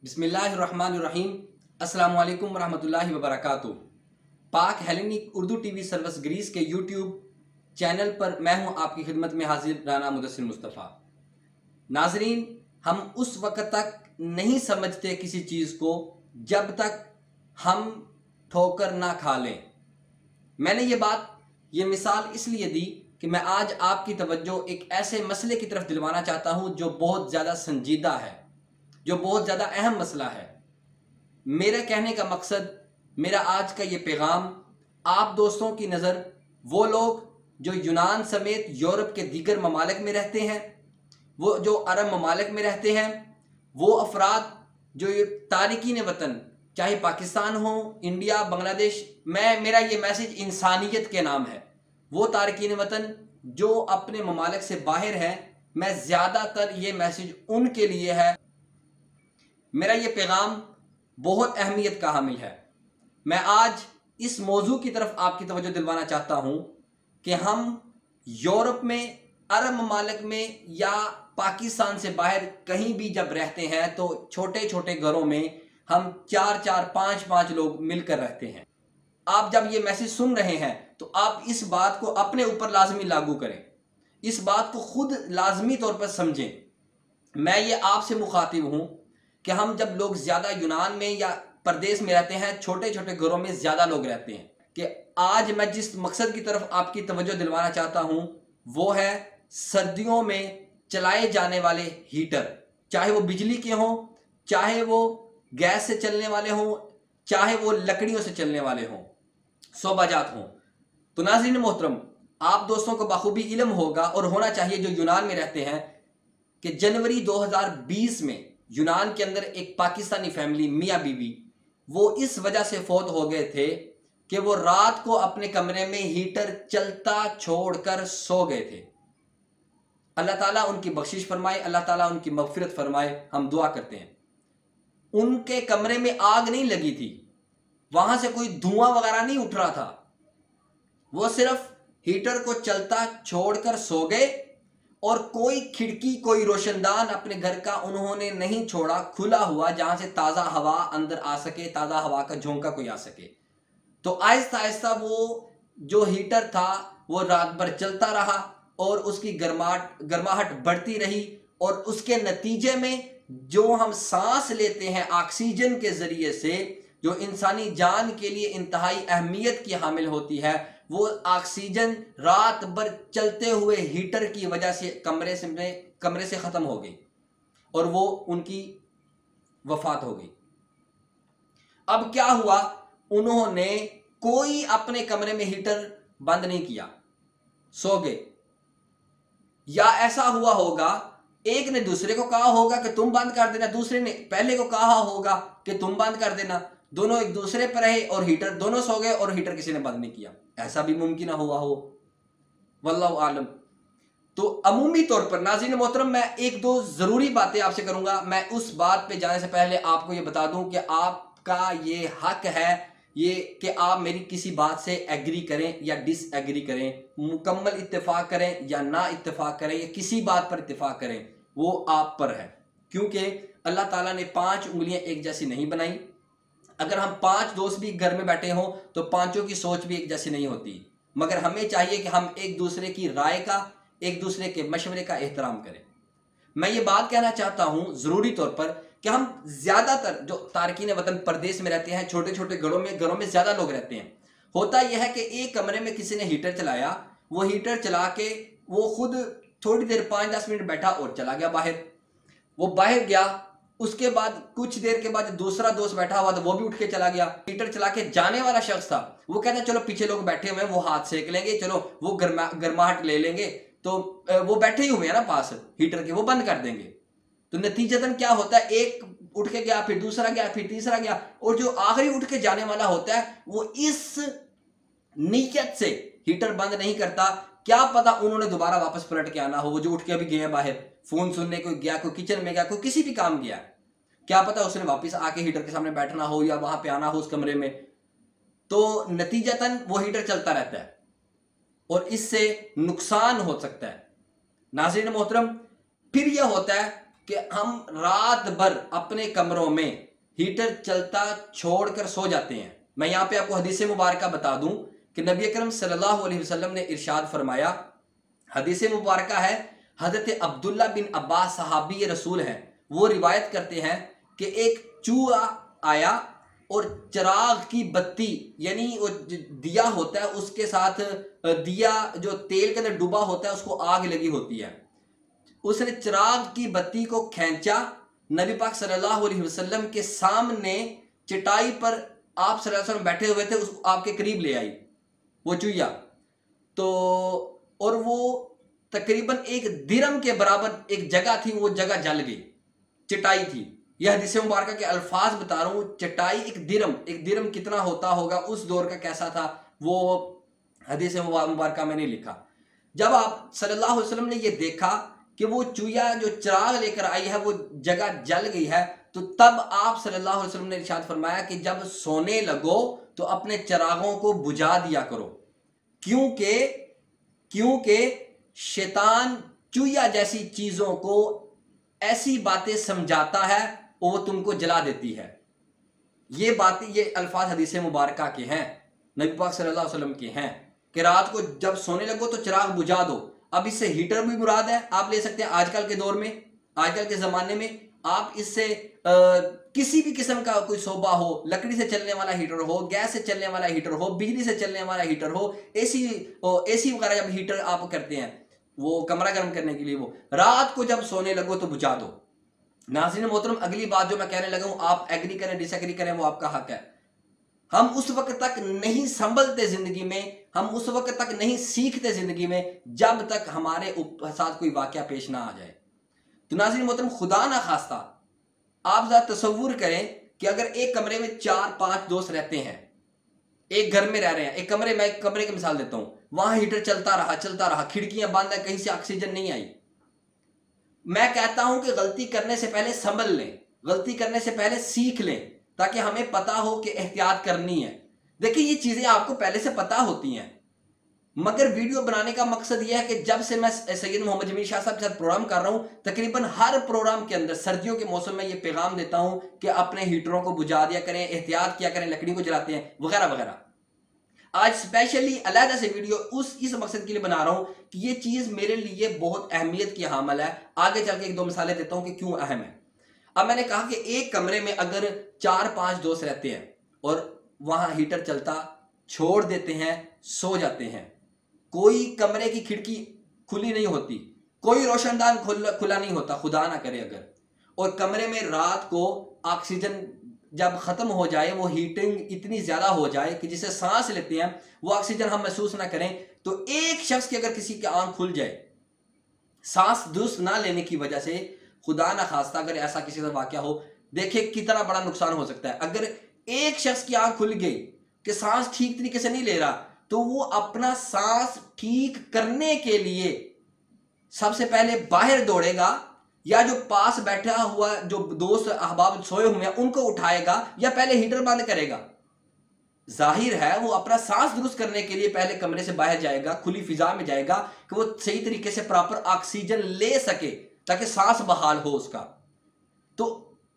बिस्मिल्लाहिर्रहमानिर्रहीम। अस्सलामु अलैकुम रहमतुल्लाहि व बरकातुहू। Pak Hellenic Urdu TV service Greece के यूट्यूब चैनल पर मैं हूं आपकी खिदमत में हाजिर राना मुदस्सिर मुस्तफ़ा। नाजरीन, हम उस वक़्त तक नहीं समझते किसी चीज़ को जब तक हम ठोकर ना खा लें। मैंने ये मिसाल इसलिए दी कि मैं आज आपकी तवज्जो एक ऐसे मसले की तरफ दिलवाना चाहता हूं जो बहुत ज़्यादा संजीदा है, जो बहुत ज़्यादा अहम मसला है। मेरे कहने का मकसद, मेरा आज का ये पैगाम आप दोस्तों की नज़र वो लोग जो यूनान समेत यूरोप के दीगर ममालिक में रहते हैं, वो जो अरब ममालिक में रहते हैं, वो अफराद जो तारिकीन वतन, चाहे पाकिस्तान हो, इंडिया, बांग्लादेश, मेरा ये मैसेज इंसानियत के नाम है। वो तारिकीन वतन जो अपने ममालिक से बाहर हैं, मैं ज़्यादातर ये मैसेज उनके लिए है। मेरा ये पैगाम बहुत अहमियत का हामिल है। मैं आज इस मौजू की तरफ आपकी तवज्जो दिलवाना चाहता हूँ कि हम यूरोप में, अरब ममालिक में या पाकिस्तान से बाहर कहीं भी जब रहते हैं तो छोटे छोटे घरों में हम 4-4, 5-5 लोग मिलकर रहते हैं। आप जब ये मैसेज सुन रहे हैं तो आप इस बात को अपने ऊपर लाजमी लागू करें, इस बात को खुद लाजमी तौर पर समझें। मैं ये आपसे मुखातिब हूँ कि हम जब लोग ज़्यादा यूनान में या प्रदेश में रहते हैं, छोटे छोटे घरों में ज़्यादा लोग रहते हैं, कि आज मैं जिस मकसद की तरफ आपकी तवज्जो दिलवाना चाहता हूँ वो है सर्दियों में चलाए जाने वाले हीटर, चाहे वो बिजली के हों, चाहे वो गैस से चलने वाले हों, चाहे वो लकड़ियों से चलने वाले हों, सोबाजात हों। तो नाज़रीन मोहतरम, आप दोस्तों को बखूबी इल्म होगा और होना चाहिए जो यूनान में रहते हैं कि जनवरी 2020 में यूनान के अंदर एक पाकिस्तानी फैमिली, मियाँ बीवी, वो इस वजह से फौत हो गए थे कि वो रात को अपने कमरे में हीटर चलता छोड़कर सो गए थे। अल्लाह ताला उनकी बख्शिश फरमाए, अल्लाह ताला उनकी मगफिरत फरमाए, हम दुआ करते हैं। उनके कमरे में आग नहीं लगी थी, वहां से कोई धुआं वगैरह नहीं उठ रहा था, वो सिर्फ हीटर को चलता छोड़कर सो गए और कोई खिड़की, कोई रोशनदान अपने घर का उन्होंने नहीं छोड़ा खुला हुआ, जहां से ताज़ा हवा अंदर आ सके, ताज़ा हवा का झोंका कोई आ सके। तो आहिस्ता आहिस्ता वो जो हीटर था वो रात भर चलता रहा और उसकी गर्माहट बढ़ती रही और उसके नतीजे में जो हम सांस लेते हैं ऑक्सीजन के ज़रिए से, जो इंसानी जान के लिए इंतहाई अहमियत की हामिल होती है, वो ऑक्सीजन रात भर चलते हुए हीटर की वजह से कमरे से ख़त्म हो गई और वो उनकी वफात हो गई। अब क्या हुआ, उन्होंने कोई अपने कमरे में हीटर बंद नहीं किया, सो गए। या ऐसा हुआ होगा, एक ने दूसरे को कहा होगा कि तुम बंद कर देना, दूसरे ने पहले को कहा होगा कि तुम बंद कर देना, दोनों एक दूसरे पर रहे और हीटर, दोनों सो गए और हीटर किसी ने बंद नहीं किया। ऐसा भी मुमकिन हुआ हो, वल्लाहु आलम। तो अमूमी तौर पर नाज़रीन मोहतरम, मैं एक दो ज़रूरी बातें आपसे करूंगा। मैं उस बात पे जाने से पहले आपको ये बता दूं कि आपका ये हक है ये कि आप मेरी किसी बात से एग्री करें या डिसएग्री करें, मुकम्मल इत्तेफाक करें या ना इत्तेफाक करें या किसी बात पर इत्तेफाक करें, वो आप पर है। क्योंकि अल्लाह ताला ने 5 उंगलियां एक जैसी नहीं बनाई। अगर हम 5 दोस्त भी घर में बैठे हों तो पांचों की सोच भी एक जैसी नहीं होती, मगर हमें चाहिए कि हम एक दूसरे की राय का, एक दूसरे के मशवरे का एहतराम करें। मैं ये बात कहना चाहता हूं ज़रूरी तौर पर कि हम ज़्यादातर जो तारकीन वतन प्रदेश में रहते हैं, छोटे छोटे घरों में ज़्यादा लोग रहते हैं, होता यह है कि एक कमरे में किसी ने हीटर चलाया, वो हीटर चला के वो खुद थोड़ी देर 5-10 मिनट बैठा और चला गया बाहर। वो बाहर गया, उसके बाद कुछ देर के बाद दूसरा दोस्त बैठा हुआ था, वो भी उठ के चला गया। हीटर चला के जाने वाला शख्स था, वो कहता चलो पीछे लोग बैठे हुए हैं, वो हाथ सेक लेंगे, चलो वो गर्माहट ले लेंगे, तो वो बैठे ही हुए हैं ना पास हीटर के, वो बंद कर देंगे। तो नतीजतन क्या होता है, एक उठ के गया, फिर दूसरा गया, फिर तीसरा गया, और जो आखिरी उठ के जाने वाला होता है वो इस नीयत से हीटर बंद नहीं करता, क्या पता उन्होंने दोबारा वापस पलट के आना हो। वो जो उठ के अभी गए बाहर, फोन सुनने को गया, कोई किचन में गया, कोई किसी भी काम गया, क्या पता उसने वापस आके हीटर के सामने बैठना हो या वहां पे आना हो उस कमरे में। तो नतीजतन वो हीटर चलता रहता है और इससे नुकसान हो सकता है। नाज़रीन मोहतरम, फिर यह होता है कि हम रात भर अपने कमरों में हीटर चलता छोड़कर सो जाते हैं। मैं यहां पे आपको हदीस मुबारक बता दूं कि नबी अकरम सल्लल्लाहु अलैहि वसल्लम ने इरशाद फरमाया, हदीस मुबारक है, हजरत अब्दुल्ला बिन अब्बास सहाबी रसूल हैं, वो रिवायत करते हैं कि एक चूहा आया और चिराग की बत्ती यानी वो दिया होता है उसके साथ दिया जो तेल के अंदर डूबा होता है उसको आग लगी होती है, उसने चिराग की बत्ती को खींचा, नबी पाक सल्लल्लाहु अलैहि वसल्लम के सामने चटाई पर आप सल्लल्लाहु अलैहि वसल्लम बैठे हुए थे, उसको आपके करीब ले आई वो चूहिया। तो और वो तकरीबन एक दिरम के बराबर एक जगह थी, वो जगह जल गई, चटाई थी। यह हदीस मुबारक के अल्फाज बता रहा हूं, चटाई एक दिरम कितना होता होगा उस दौर का कैसा था वो हदीस मुबारक में नहीं लिखा। जब आप सल्लल्लाहु अलैहि वसल्लम ने ये देखा कि वो चूहिया जो चिराग लेकर आई है वो जगह जल गई है, तो तब आप सल्लल्लाहु अलैहि वसल्लम ने इरशाद फरमाया कि जब सोने लगो तो अपने चिरागों को बुझा दिया करो, क्योंकि शैतान चूहिया जैसी चीजों को ऐसी बातें समझाता है और वो तुमको जला देती है। ये बातें, ये अल्फाज हदीस मुबारक के हैं, नबी पाक सल्लल्लाहु अलैहि वसल्लम के हैं कि रात को जब सोने लगो तो चिराग बुझा दो। अब इससे हीटर भी मुराद है, आप ले सकते हैं आजकल के दौर में, आजकल के ज़माने में आप इससे किसी भी किस्म का कोई सोबा हो, लकड़ी से चलने वाला हीटर हो, गैस से चलने वाला हीटर हो, बिजली से चलने वाला हीटर हो, एसी वगैरह जब हीटर आप करते हैं वो कमरा गर्म करने के लिए, वो रात को जब सोने लगो तो बुझा दो। नाज़रीन मोहतरम, अगली बात जो मैं कहने लगा हूं, आप एग्री करें डिसएग्री करें वो आपका हक है। हम उस वक्त तक नहीं संभलते जिंदगी में, हम उस वक्त तक नहीं सीखते जिंदगी में जब तक हमारे साथ कोई वाकया पेश ना आ जाए। तो नाज़रीन मोहतरम, खुदा ना खास्ता आप जरा तसव्वुर करें कि अगर एक कमरे में 4-5 दोस्त रहते हैं, एक घर में रह रहे हैं, एक कमरे में, एक कमरे की मिसाल देता हूं, वहां हीटर चलता रहा, खिड़कियां बंद है, कहीं से ऑक्सीजन नहीं आई। मैं कहता हूं कि गलती करने से पहले संभल लें, गलती करने से पहले सीख लें, ताकि हमें पता हो कि एहतियात करनी है। देखिए ये चीजें आपको पहले से पता होती हैं, मगर वीडियो बनाने का मकसद यह है कि जब से मैं सैयद मोहम्मद जमील शाह साहब के साथ प्रोग्राम कर रहा हूं, तकरीबन हर प्रोग्राम के अंदर सर्दियों के मौसम में ये पैगाम देता हूं कि अपने हीटरों को बुझा दिया करें, एहतियात किया करें, लकड़ी को जलाते हैं वगैरह वगैरह। आज स्पेशली अलहदा से वीडियो इस मकसद के लिए बना रहा हूं कि ये चीज मेरे लिए बहुत अहमियत की हामिल है। आगे चल के 1-2 मिसालें देता हूं कि क्यों अहम है। अब मैंने कहा कि एक कमरे में अगर 4-5 दोस्त रहते हैं और वहां हीटर चलता छोड़ देते हैं, सो जाते हैं, कोई कमरे की खिड़की खुली नहीं होती, कोई रोशनदान खुला नहीं होता, खुदा ना करे अगर, और कमरे में रात को ऑक्सीजन जब खत्म हो जाए, वो हीटिंग इतनी ज्यादा हो जाए कि जिसे सांस लेते हैं वो ऑक्सीजन हम महसूस ना करें, तो एक शख्स की अगर किसी की आंख खुल जाए सांस दुरुस्त ना लेने की वजह से, खुदा ना खास्ता अगर ऐसा किसी से वाकया हो, देखे कितना बड़ा नुकसान हो सकता है। अगर एक शख्स की आंख खुल गई कि सांस ठीक तरीके से नहीं ले रहा, तो वो अपना सांस ठीक करने के लिए सबसे पहले बाहर दौड़ेगा, या जो पास बैठा हुआ जो दोस्त अहबाब सोए हुए हैं उनको उठाएगा, या पहले हीटर बंद करेगा। जाहिर है वो अपना सांस दुरुस्त करने के लिए पहले कमरे से बाहर जाएगा, खुली फिजा में जाएगा कि वो सही तरीके से प्रॉपर ऑक्सीजन ले सके, ताकि सांस बहाल हो उसका। तो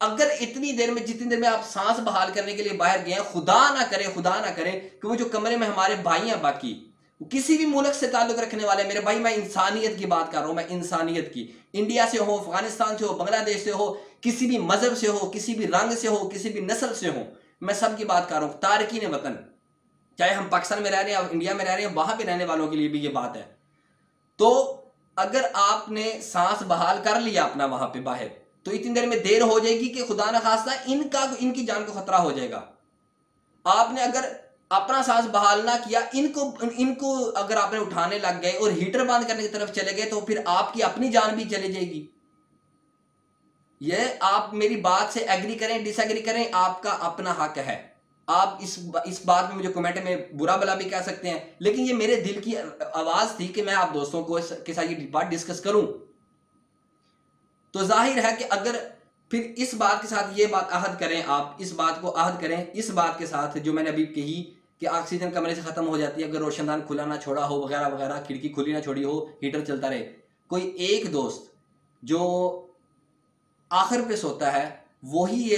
अगर इतनी देर में, जितनी देर में आप सांस बहाल करने के लिए बाहर गए हैं, खुदा ना करे कि वो जो कमरे में हमारे भाई हैं, बाकी किसी भी मुल्क से ताल्लुक रखने वाले मेरे भाई, मैं इंसानियत की बात कर रहा हूं, मैं इंसानियत की, इंडिया से हो, अफगानिस्तान से हो, बांग्लादेश से हो, किसी भी मजहब से हो, किसी भी रंग से हो, किसी भी नस्ल से हो, मैं सब की बात कर रहा हूं, तारकीन वतन, चाहे हम पाकिस्तान में रह रहे हैं, इंडिया में रह रहे हैं, वहां पे रहने वालों के लिए भी ये बात है। तो अगर आपने सांस बहाल कर लिया अपना वहां पे बाहर, तो इतनी देर में देर हो जाएगी कि खुदा न खास्ता इनकी जान को खतरा हो जाएगा। आपने अगर अपना सांस बहाल ना किया, इनको अगर आपने उठाने लग गए और हीटर बंद करने की तरफ चले गए, तो फिर आपकी अपनी जान भी चली जाएगी। ये आप मेरी बात से एग्री करें डिसएग्री करें, आपका अपना हक है। आप इस बात में मुझे कमेंट में बुरा भला भी कह सकते हैं, लेकिन ये मेरे दिल की आवाज थी कि मैं आप दोस्तों को के साथ ये बात डिस्कस करूं। तो जाहिर है कि अगर फिर इस बात के साथ ये बात अहद करें, आप इस बात को अहद करें इस बात के साथ जो मैंने अभी कही कि ऑक्सीजन कमरे से खत्म हो जाती है अगर रोशनदान खुला ना छोड़ा हो, वगैरह वगैरह, खिड़की खुली ना छोड़ी हो, हीटर चलता रहे। कोई एक दोस्त जो आखिर पे सोता है वही ये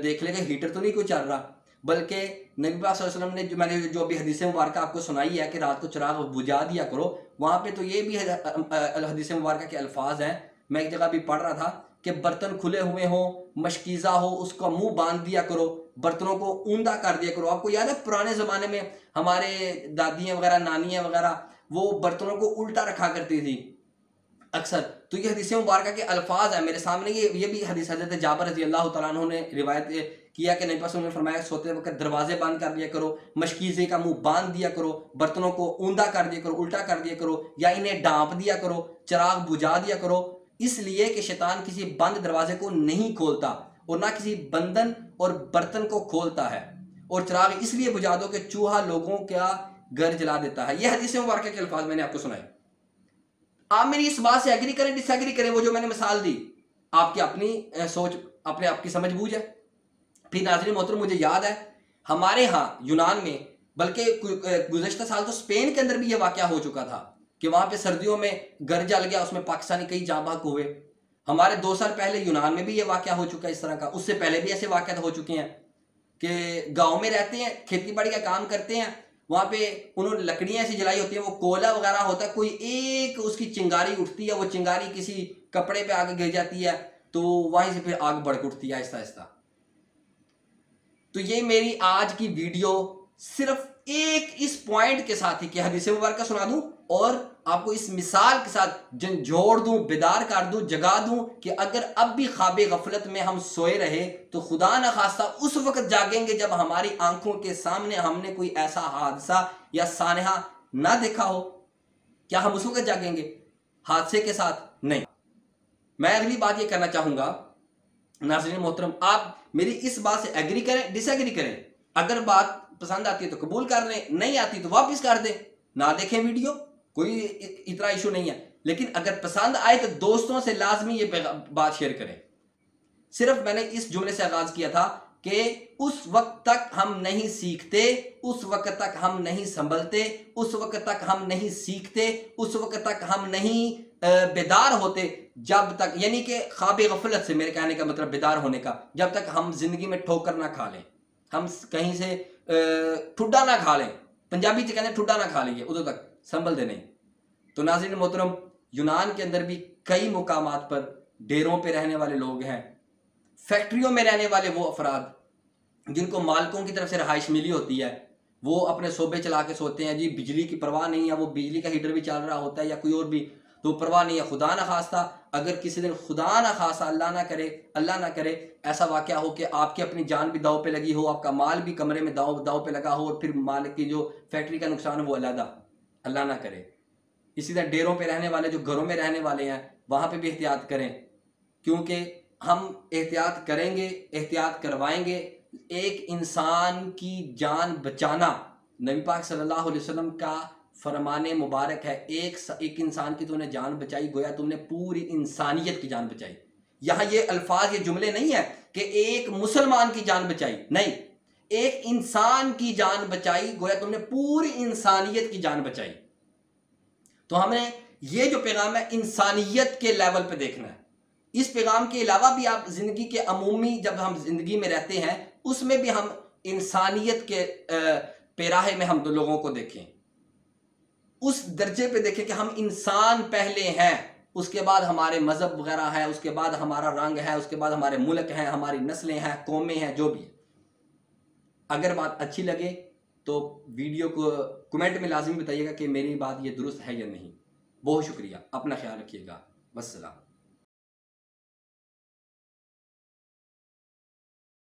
देख लेगा हीटर तो नहीं कोई चल रहा, बल्कि नबी पाक सल्लल्लाहु अलैहि वसल्लम ने मैंने जो अभी हदीस मुबारक आपको सुनाई है कि रात को चिराग बुझा दिया करो, वहाँ पे तो ये भी हदीस मुबारक के अल्फाज हैं। मैं एक जगह भी पढ़ रहा था कि बर्तन खुले हुए हों, मशकीज़ा हो, उसका मुंह बांध दिया करो, बर्तनों को ऊंधा कर दिया करो। आपको याद है पुराने ज़माने में हमारे दादियाँ वगैरह, नानियाँ वगैरह वो बर्तनों को उल्टा रखा करती थी अक्सर। तो ये हदीस मुबारक के अल्फाज है मेरे सामने, ये भी हदीस हज़रत जाबर रज़ी अल्लाह तआला अन्हु ने रिवायत किया कि नबी पाक ने फरमाया सोते वक्त दरवाजे बंद कर दिया करो, मशकीज़े का मुंह बांध दिया करो, बर्तनों को ऊंधा कर दिया करो, उल्टा कर दिया करो, या इन्हें डांप दिया करो, चिराग बुझा दिया करो, इसलिए कि शैतान किसी बंद दरवाजे को नहीं खोलता और ना किसी बंधन और बर्तन को खोलता है। और चिराग इसलिए बुझा दो कि चूहा लोगों का घर जला देता है। यह हदीस मुबारक के अल्फाज मैंने आपको सुनाए। आप मेरी इस बात से एग्री करें डिसएग्री करें, वो जो मैंने मिसाल दी आपकी अपनी सोच, अपने आपकी समझ बूझ है। फिर नाज़रीन मोहतरम, मुझे याद है हमारे यहाँ यूनान में, बल्कि गुज़श्ता साल तो स्पेन के अंदर भी यह वाक़या हो चुका था कि वहाँ पे सर्दियों में घर जल गया, उसमें पाकिस्तानी कई जाँ बहक हुए। हमारे 2 साल पहले यूनान में भी ये वाक़या हो चुका है इस तरह का। उससे पहले भी ऐसे वाक़यात हो चुके हैं कि गाँव में रहते हैं, खेती बाड़ी का काम करते हैं, वहाँ पे उन्होंने लकड़ियाँ ऐसी जलाई होती हैं, वो कोयला वगैरह होता है, कोई एक उसकी चिंगारी उठती है, वो चिंगारी किसी कपड़े पे आगे गिर जाती है, तो वहीं से फिर आग भड़क उठती है आहिस्ता आहिस्ता। तो ये मेरी आज की वीडियो सिर्फ एक इस पॉइंट के साथ ही कि हदीस मुबारक सुना दूं और आपको इस मिसाल के साथ झंझोड़ दूं, बेदार कर दूं, जगा दूं कि अगर अब भी ख्वाबे गफलत में हम सोए रहे तो खुदा न खास्ता उस वक्त जागेंगे जब हमारी आंखों के सामने हमने कोई ऐसा हादसा या सानहा ना देखा हो। क्या हम उस वक्त जागेंगे हादसे के साथ? नहीं। मैं अगली बात ये करना चाहूंगा नाज़रीन मोहतरम, आप मेरी इस बात से एग्री करें डिसएग्री करें, अगर बात पसंद आती है तो कबूल कर लें, नहीं आती तो वापस कर दें, ना देखें वीडियो, कोई इतना इशू नहीं है। लेकिन अगर पसंद आए तो दोस्तों से लाजमी ये बात शेयर करें। सिर्फ मैंने इस जुमले से आगाज किया था कि उस वक्त तक हम नहीं सीखते, उस वक्त तक हम नहीं संभलते, उस वक्त तक हम नहीं सीखते, उस वक्त तक हम नहीं बेदार होते जब तक, यानी कि ख्वाब गफलत से मेरे कहने का मतलब बेदार होने का, जब तक हम जिंदगी में ठोकर ना खा लें, हम कहीं से ठुड्डा ना खा लें, पंजाबी से कहते हैं ठुड्डा ना खा लीजिए, उधर तक संभल दे नहीं। तो नाज़रीन मोहतरम, यूनान के अंदर भी कई मुकामात पर डेरों पे रहने वाले लोग हैं, फैक्ट्रियों में रहने वाले वो अफराद जिनको मालिकों की तरफ से रहाइश मिली होती है, वो अपने सोबे चला के सोते हैं जी, बिजली की परवाह नहीं है, वो बिजली का हीटर भी चल रहा होता है या कोई और भी, तो परवाह नहीं है। खुदा ना खास्ता अगर किसी दिन खुदा ना खास्ता अल्लाह ना करे ऐसा वाक़या हो कि आपकी अपनी जान भी दाव पे लगी हो, आपका माल भी कमरे में दाव पे लगा हो और फिर मालिक की जो फैक्ट्री का नुकसान है वो अल्लाह ना करे। इसी तरह डेरों पे रहने वाले, जो घरों में रहने वाले हैं, वहाँ पे भी एहतियात करें, क्योंकि हम एहतियात करेंगे, एहतियात करवाएंगे। एक इंसान की जान बचाना नबी पाक सल्लल्लाहु अलैहि वसल्लम का फरमाने मुबारक है। एक इंसान की तूने जान बचाई, गोया तुमने पूरी इंसानियत की जान बचाई। यहाँ ये अल्फाज, ये जुमले नहीं है कि एक मुसलमान की जान बचाई, नहीं, एक इंसान की जान बचाई, गोया तुमने पूरी इंसानियत की जान बचाई। तो हमें ये जो पैगाम है इंसानियत के लेवल पे देखना है। इस पैगाम के अलावा भी आप जिंदगी के अमूमी, जब हम जिंदगी में रहते हैं उसमें भी हम इंसानियत के पैराहे में हम लोगों को देखें, उस दर्जे पे देखें कि हम इंसान पहले हैं, उसके बाद हमारे मजहब वगैरह है, उसके बाद हमारा रंग है, उसके बाद हमारे मुल्क हैं, हमारी नस्लें हैं, कौमें हैं, जो भी है। अगर बात अच्छी लगे तो वीडियो को कमेंट में लाजमी बताइएगा कि मेरी बात ये दुरुस्त है या नहीं। बहुत शुक्रिया, अपना ख्याल रखिएगा, वस्सलाम।